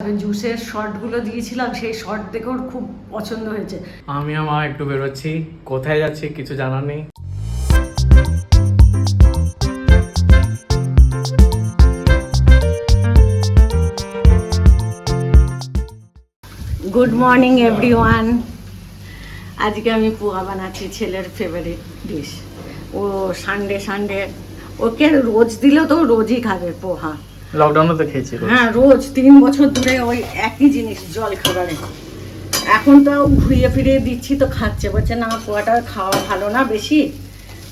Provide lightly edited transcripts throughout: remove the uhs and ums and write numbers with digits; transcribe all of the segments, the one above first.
জুসের শর্টগুলো দিয়েছিলাম, সেই শর্ট দেখে ওর খুব পছন্দ হয়েছে। আমি আমার একটু বেরোচ্ছি, কোথায় যাচ্ছি কিছু জানার নেই। Good morning everyone. আজকে আমি পোহা বানাচ্ছি, ছেলের ফেভারিট ডিশ। ও সানডে ওকে রোজ দিলেও তো রোজই খাবে পোহা। লকডাউনে তো খেয়েছি। হ্যাঁ, রোজ 3 বছর ধরে ওই একই জিনিস জল খাবারে। এখন তো ঘুরিয়ে ফিরিয়ে দিচ্ছি তো খাচ্ছে, বলছে না পোহাটা খাওয়া ভালো না, বেশি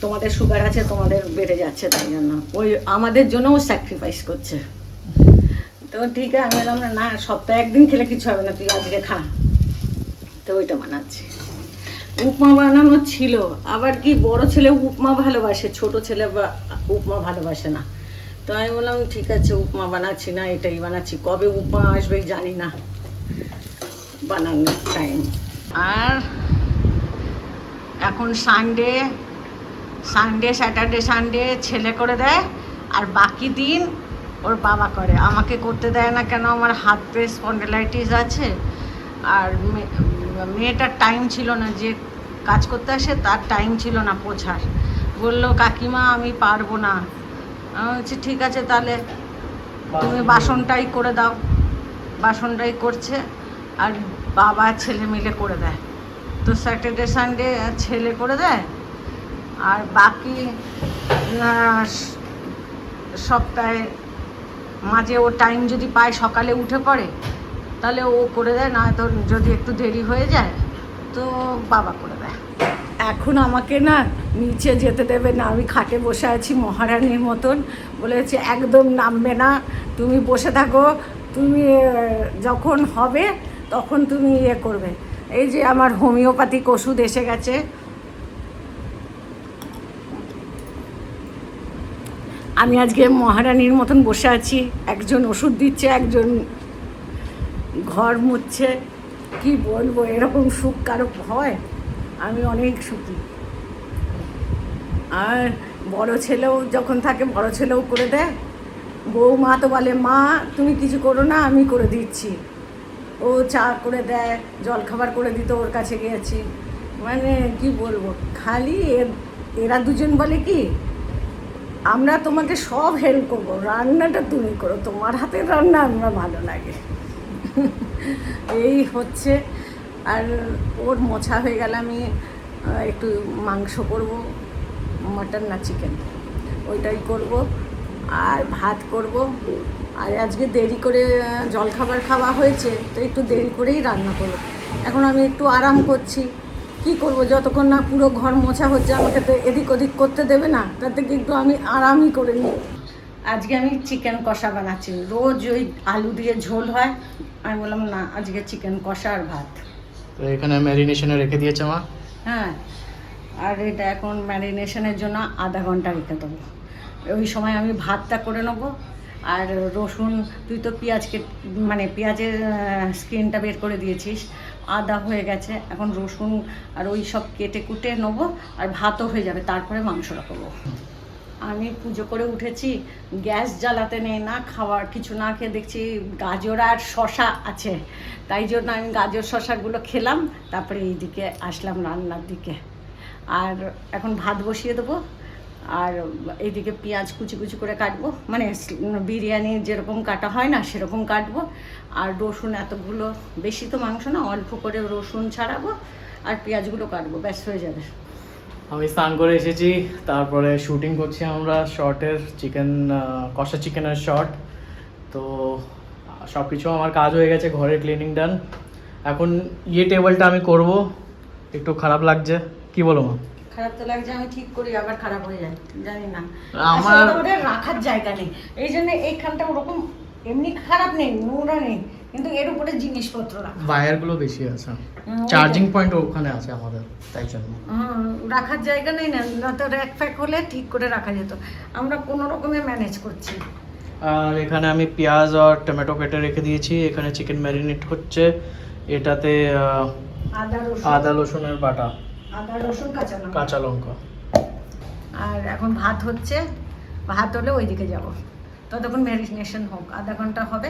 তোমাদের সুগার আছে, তোমাদের বেড়ে যাচ্ছে, তাই জন্য ওই আমাদের জন্য ও স্যাক্রিফাইস করছে। তো ঠিক আছে, আমি বললাম না সপ্তাহে একদিন খেলে কিছু হবে না, তুই আজকে খা। তো ওইটা বানাচ্ছি। উপমা বানানো ছিল, আবার কি বড় ছেলে উপমা ভালোবাসে, ছোট ছেলে উপমা ভালোবাসে না। তো আমি বললাম ঠিক আছে, উপমা বানাচ্ছি না, এটাই বানাচ্ছি। কবে উপমা আসবে জানি না, বানানোর টাইম। আর এখন স্যাটারডে সানডে ছেলে করে দেয়, আর বাকি দিন ওর বাবা করে। আমাকে করতে দেয় না কেন, আমার হাতে স্পন্ডিলাইটিস আছে। আর মেয়েটার টাইম ছিল না, যে কাজ করতে আসে তার টাইম ছিল না পোছার। বললো কাকিমা আমি পারবো না। আমি বলছি ঠিক আছে, তাহলে তুমি বাসনটাই করে দাও। বাসনটাই করছে, আর বাবা ছেলে মিলে করে দেয়। তো স্যাটারডে সানডে ছেলে করে দেয়, আর বাকি সপ্তাহে মাঝে ও টাইম যদি পায় সকালে উঠে পড়ে তাহলে ও করে দেয়, না তো যদি একটু দেরি হয়ে যায় তো বাবা করে দেয়। এখন আমাকে না নিচে যেতে দেবে না, আমি খাটে বসে আছি মহারানীর মতন। বলেছে একদম নামবে না, তুমি বসে থাকো, তুমি যখন হবে তখন তুমি ইয়ে করবে। এই যে আমার হোমিওপ্যাথিক ওষুধ এসে গেছে। আমি আজকে মহারানীর মতন বসে আছি, একজন ওষুধ দিচ্ছে, একজন ঘর মুছছে। কি বলবো, এরকম সুখ কারো হয়? আমি অনেক সুখী। আর বড় ছেলেও যখন থাকে, বড় ছেলেও করে দেয়। বৌমা তো বলে মা তুমি কিছু করো না, আমি করে দিচ্ছি। ও চা করে দেয়, জলখাবার করে দিতে ওর কাছে গিয়েছি। মানে কি বলবো, খালি এরা দুজন বলে কি আমরা তোমাকে সব হেল্প করবো, রান্নাটা তুমি করো, তোমার হাতের রান্না আমরা ভালো লাগে। এই হচ্ছে। আর ওর মোছা হয়ে গেলে আমি একটু মাংস করব, মাটন না চিকেন, ওইটাই করব। আর ভাত করব। আর আজকে দেরি করে জলখাবার খাওয়া হয়েছে, তো একটু দেরি করেই রান্না করব। এখন আমি একটু আরাম করছি। কি করব, যতক্ষণ না পুরো ঘর মোছা হচ্ছে, আমাকে তো এদিক ওদিক করতে দেবে না, তার থেকে একটু আমি আরামই করে নিই। আজকে আমি চিকেন কষা বানাচ্ছি। রোজ ওই আলু দিয়ে ঝোল হয়, আমি বললাম না আজকে চিকেন কষা আর ভাত। তো এখানে ম্যারিনেশনে রেখে দিয়েছে মা। হ্যাঁ, আর এটা এখন ম্যারিনেশনের জন্য আধা ঘন্টা রেখে দেবো। ওই সময় আমি ভাতটা করে নেবো। আর রসুন, তুই তো পেঁয়াজের স্কিনটা বের করে দিয়েছিস, আদা হয়ে গেছে। এখন রসুন আর ওই সব কেটে কুটে নেবো, আর ভাতও হয়ে যাবে, তারপরে মাংস রাখবো। আমি পুজো করে উঠেছি, গ্যাস জ্বালাতে নেই, না খাওয়ার কিছু না খেয়ে দেখছি গাজর আর শশা আছে, তাই জন্য আমি গাজর শশাগুলো খেলাম, তারপরে এইদিকে আসলাম রান্নার দিকে। আর এখন ভাত বসিয়ে দেবো, আর এইদিকে পেঁয়াজ কুচি কুচি করে কাটবো, মানে বিরিয়ানি যেরকম কাটা হয় না সেরকম কাটবো। আর রসুন এতগুলো, বেশি তো মাংস না, অল্প করে রসুন ছাড়াবো, আর পেঁয়াজগুলো কাটবো, ব্যাস হয়ে যাবে। আমি স্নান করে এসেছি, তারপরে শুটিং করছি আমরা শর্টের কষা চিকেনের শর্ট। তো সব কিছু আমার কাজ হয়ে গেছে, ঘরের ক্লিনিং ডান। এখন টেবিলটা আমি করব, একটু খারাপ লাগছে। কি বলো মা? খারাপ তো লাগছে, আমি ঠিক করি আবার খারাপ হয়ে যায়, জানি না। আমার ওদের রাখার জায়গা নেই, এই জন্য এইখানটা ওরকম এমনি খারাপ নেই, নোংরা নেই, কিন্তু এর উপরে জিনিসপত্র রাখা, ওয়্যারগুলো বেশি আছে, চার্জিং পয়েন্ট ওখানে আছে আমাদের, তাই জন্য রাখার জায়গা নেই। না তো র্যাক ফ্যাক হলে ঠিক করে রাখা যেত, আমরা কোনো রকমে ম্যানেজ করছি। আর এখানে আমি পেঁয়াজ আর টমেটো কেটে রেখে দিয়েছি। এখানে চিকেন ম্যারিনেট হচ্ছে, এটাতে আদা রসুনের বাটা, আদা রসুন কাঁচা লঙ্কা। আর এখন ভাত হচ্ছে, ভাত হলে ওইদিকে যাব, ততক্ষণ ম্যারিনেশন হোক, আধা ঘন্টা হবে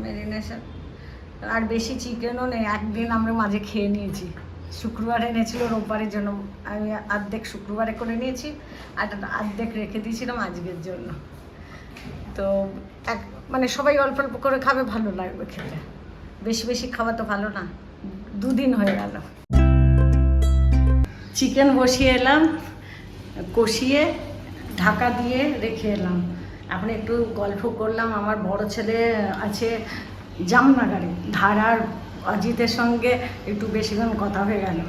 ম্যারিনেশন। আর বেশি চিকেনও নেই, একদিন আমরা মাঝে খেয়ে নিয়েছি। শুক্রবার এনেছিল, রোববারের জন্য আমি অর্ধেক শুক্রবারে করে নিয়েছি, আর অর্ধেক রেখে দিয়েছিলাম আজকের জন্য। তো মানে সবাই অল্প অল্প করে খাবে, ভালো লাগবে খেতে। বেশি বেশি খাওয়া তো ভালো না। 2 দিন হয়ে গেল। চিকেন বসিয়ে এলাম, কষিয়ে ঢাকা দিয়ে রেখে এলাম। এখন একটু গল্প করলাম। আমার বড় ছেলে আছে জামনগরে, ধারার অজিতের সঙ্গে একটু বেশিক্ষণ কথা হয়ে গেল।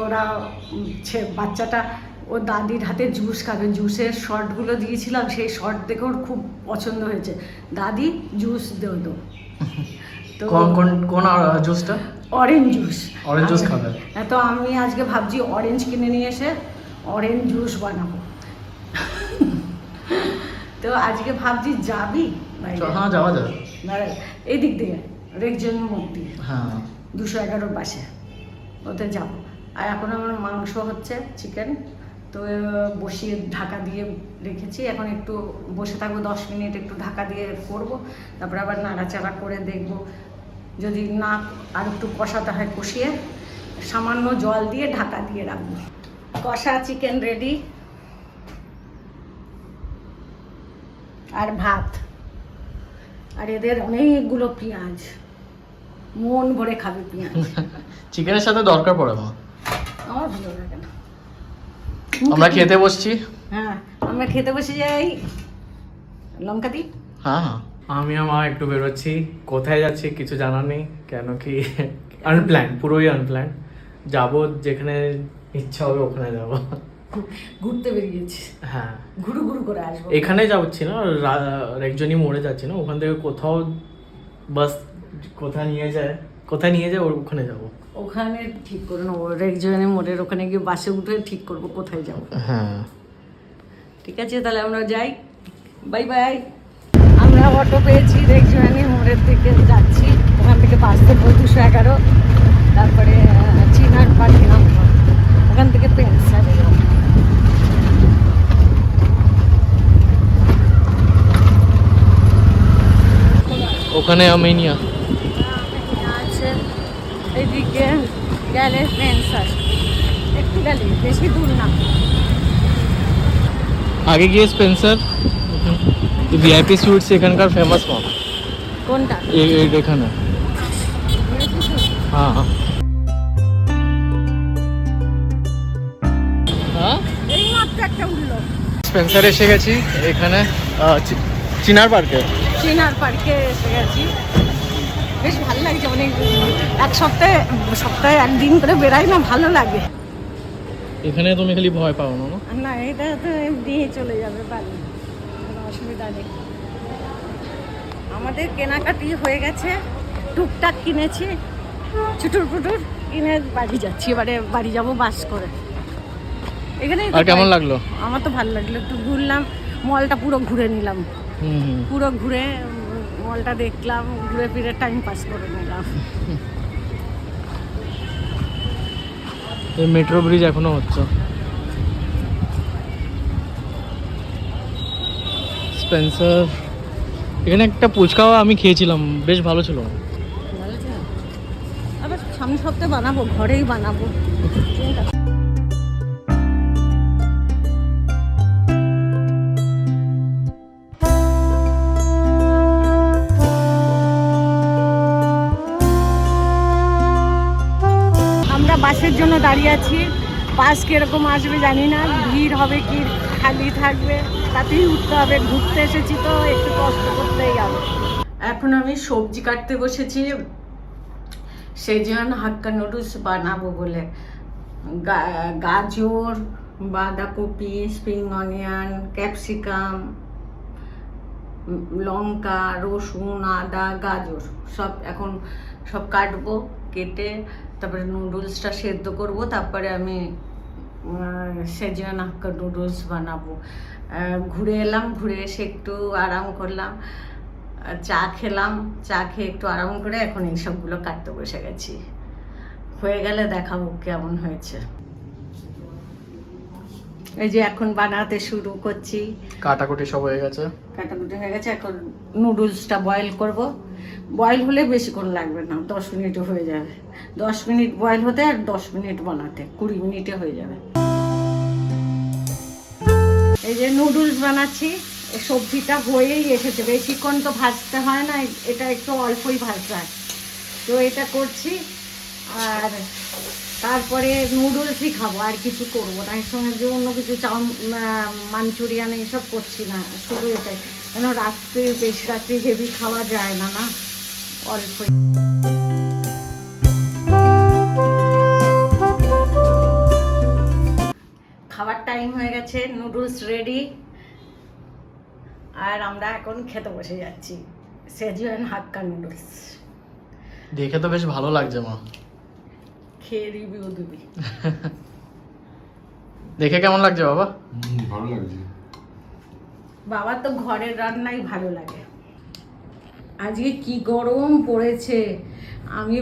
ওরা বাচ্চাটা ও দাদির হাতে জুস খাবে, জুসের শর্টগুলো দিয়েছিলাম, সেই শর্ট দেখে ওর খুব পছন্দ হয়েছে। দাদি জুস দেও তো। তো কোন জুসটা? Orange juice. অরেঞ্জ জুস খাবে? তো আমি আজকে ভাবছি অরেঞ্জ কিনে নিয়ে এসে অরেঞ্জ জুস বানাবো। তো আজকে ভাবছি যাবি? হ্যাঁ, যাওয়া যাবে। এই দিক দিয়ে রেকজনের মধ্যে, হ্যাঁ, 211 পাশে, ওতে যাবো। আর এখন আমার মাংস হচ্ছে, চিকেন, তো বসিয়ে ঢাকা দিয়ে রেখেছি। এখন একটু বসে থাকবো 10 মিনিট, একটু ঢাকা দিয়ে করবো, তারপরে আবার নাড়াচাড়া করে দেখবো। যদি না আর একটু কষাতে হয়, কষিয়ে সামান্য জল দিয়ে ঢাকা দিয়ে রাখবো। কষা চিকেন রেডি, আর ভাত, আর এদের অনেকগুলো পেঁয়াজ, মন ভরে খাবে পেঁয়াজ। চিকেনের সাথে দরকার পড়ে না, আমার ভালো লাগে না। আমরা খেতে বসছি। হ্যাঁ, আমরা খেতে বসে যাই। লঙ্কা দিই। হ্যাঁ, আমি আমার একটু বেরোচ্ছি। কোথায় যাচ্ছি কিছু জানা নেই, কেন কি আনপ্ল্যান, পুরোই আনপ্ল্যান। যাবো যেখানে ইচ্ছা হবে ওখানে যাবো। ঘুরতে বেরিয়েছি। হ্যাঁ, ঘুরু ঘুরু করে আসবো। এখানে যাচ্ছি না, একজনই মোড়ে যাচ্ছি না, ওখান থেকে কোথাও বাস কোথায় নিয়ে যায় ওখানে যাবো। ওখানে ঠিক করে নেবো, একজনের মোড়ের ওখানে গিয়ে বাসে উঠে ঠিক করবো কোথায় যাবো। হ্যাঁ, ঠিক আছে, তাহলে আমরা যাই। Bye bye. আমরা অটো পেয়েছি, রেকজোয়ানি মোড়ের দিকে যাচ্ছি। ওখান থেকে বাস ধরবো 211, তারপরে চিনার পার্কে নামবো, ওখান থেকে পেন্সার। ওখানে আমিনিয়া আছে, এইদিকে গেলে পেন্সার, একটু গেলে, বেশি দূর না। আগে গিয়ে স্পেন্সার, ভিআইপি সুইটস এখানকার ফেমাস মাল। কোনটা? এখানে। হ্যাঁ, এই মাত্র একটা উঠলো। স্পেন্সার এসে গেছি, এখানে চিনার পার্কে এসে গেছি। বেশ ভালো লাগছে, অনেক সপ্তাহে একদিন করে বেড়াই না, ভালো লাগে। এখানে তুমি খালি ভয় পাও না? না, এটা তো দিয়ে চলে যাবে, বাড়ি, কোনো অসুবিধা নেই। আমাদের কেনাকাটি হয়ে গেছে, টুকটাক কিনেছি, চুটুর পুটুর কিনে বাড়ি যাচ্ছি। এবারে বাড়ি যাবো বাস করে। এখানে আর কেমন লাগলো? আমার তো ভালো লাগলো, একটু ঘুরলাম, মলটা পুরো ঘুরে নিলাম। পুরো ঘুরে মলটা দেখলাম, ঘুরে ফিরে টাইম পাস করে নিলাম। মেট্রো ব্রিজ এখনো হচ্ছে। স্পেন্সার, এখানে একটা ফুচকাও আমি খেয়েছিলাম, বেশ ভালো ছিল। ভালো ছিল। আবার সামনের সপ্তাহে বানাবো, ঘরেই বানাবো। আমরা বাসের জন্য দাঁড়িয়ে আছি। বাস কিরকম আসবে জানি না, ভিড় হবে কি খালি থাকবে, তাতেই উঠতে হবে। ঘুরতে এসেছি তো একটু কষ্ট করতেই হবে। এখন আমি সবজি কাটতে বসেছি, সেজন্য হাক্কা নুডলস বানাবো বলে। গাজর, বাঁধাকপি, স্প্রিং অনিয়ন, ক্যাপসিকাম, লঙ্কা, রসুন, আদা, গাজর এখন সব কাটবো। কেটে তারপরে নুডলসটা সেদ্ধ করব, তারপরে আমি সেজন্য হাক্কা নুডলস বানাবো। ঘুরে এলাম, ঘুরে এসে একটু আরাম করলাম, চা খেলাম, চা খেয়ে একটু আরাম করে এখন এই সবগুলো কাটতে বসে গেছি। হয়ে গেলে দেখাবো কেমন হয়েছে। এই যে এখন বানাতে শুরু করছি। কাটাকুটি সব হয়ে গেছে, কাটাকুটি হয়ে গেছে। এখন নুডলসটা বয়েল করব। বয়েল হলে বেশিক্ষণ লাগবে না, 10 মিনিটে হয়ে যাবে। 10 মিনিট বয়েল হতে আর 10 মিনিট বানাতে, 20 মিনিটে হয়ে যাবে। এই যে নুডলস বানাচ্ছি, এই সবজিটা হয়েই এসেছে, বেশিক্ষণ তো ভাজতে হয় না, এটা একটু অল্পই ভাজতে হয়। তো এটা করছি, আর তারপরে নুডলসই খাবো, আর কিছু করবো না। এর সঙ্গে যে অন্য কিছু মাঞ্চুরিয়ান এইসব করছি না, শুধু এটাই। কেন রাত্রে বেশি রাত্রে হেভি খাওয়া যায় না, না অল্পই। খাবার টাইম হয়ে গেছে, নুডলস রেডি, আর আমরা এখন খেতে বসে যাচ্ছি। সেজওয়ান হাক্কা নুডলস দেখে তো বেশ ভালো লাগছে মা, খেয়ে রিভিউ দিবি। দেখে কেমন লাগছে বাবা? ভালো লাগছে। বাবার তো ঘরের রান্নাই ভালো লাগে। আজকে কি গরম পড়েছে, আমি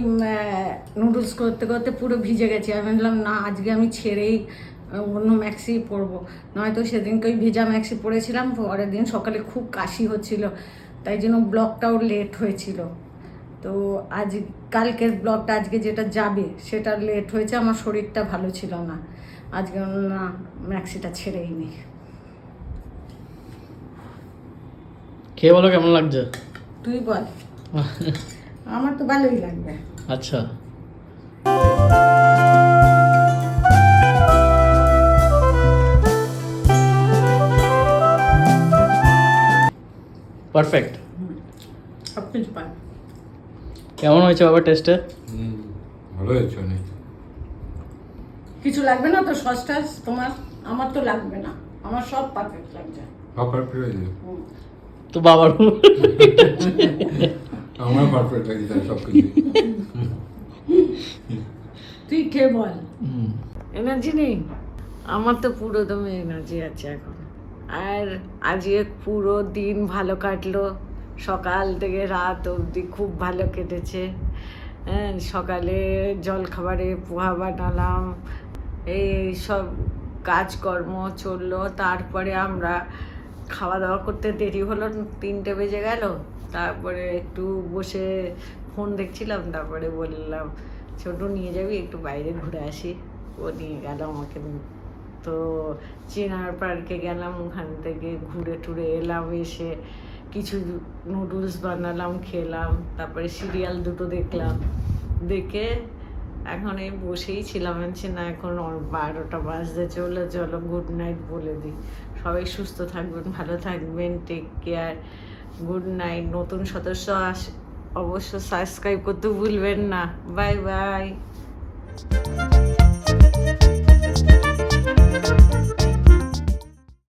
নুডলস করতে করতে পুরো ভিজে গেছি। আমি বললাম না, আজকে আমি ছেড়েই অন্য ম্যাক্সি পরবো, নয়তো সেদিনকে ওই ভেজা ম্যাক্সি পরেছিলাম, পরের দিন সকালে খুব কাশি হচ্ছিল, তাই জন্য ব্লগটাও লেট হয়েছিল। তো আজ কালকের ব্লগটা আজকে যেটা যাবে সেটা লেট হয়েছে, আমার শরীরটা ভালো ছিল না, আজকে না ম্যাক্সিটা ছেড়েই নি। খেয়ে বলো কেমন লাগছে। তুই বল। আমার তো ভালোই লাগবে। আচ্ছা, পারফেক্ট। সব কিছু পাই। কেমন হয়েছে বাবা টেস্টে? ভালো হয়েছে অনেক। কিছু লাগবে না তো সস টস তোমার? আমার তো লাগবে না, আমার সব পারফেক্ট লাগছে। সব পারফেক্ট হয়েছে। তো বাবার আমার পারফেক্ট লাগছে তাই সব কিছু। তুই খেয়ে বল। এনার্জি নেই? আমার তো পুরো দমে এনার্জি আছে এখন। আর আজকে পুরো দিন ভালো কাটলো, সকাল থেকে রাত অবধি খুব ভালো কেটেছে। হ্যাঁ, সকালে জলখাবারে পোহা বানালাম, এই সব কাজকর্ম চললো। তারপরে আমরা খাওয়া দাওয়া করতে দেরি হলো, 3টে বেজে গেল। তারপরে একটু বসে ফোন দেখছিলাম, তারপরে বললাম ছোট নিয়ে যাবি একটু বাইরে ঘুরে আসি। ও নিয়ে গেল আমাকে। তো চেনার পার্কে গেলাম, ওখান থেকে ঘুরে টুরে এলাম, এসে কিছু নুডলস বানালাম, খেলাম, তারপরে সিরিয়াল দুটো দেখলাম, দেখে এখন এই বসেই ছিলাম। না এখন 12টা বাজতে চলো, চলো গুড নাইট বলে দিই। সবাই সুস্থ থাকবেন, ভালো থাকবেন, টেক কেয়ার, গুড নাইট। নতুন সদস্য অবশ্য সাবস্ক্রাইব করতে ভুলবেন না। Bye bye.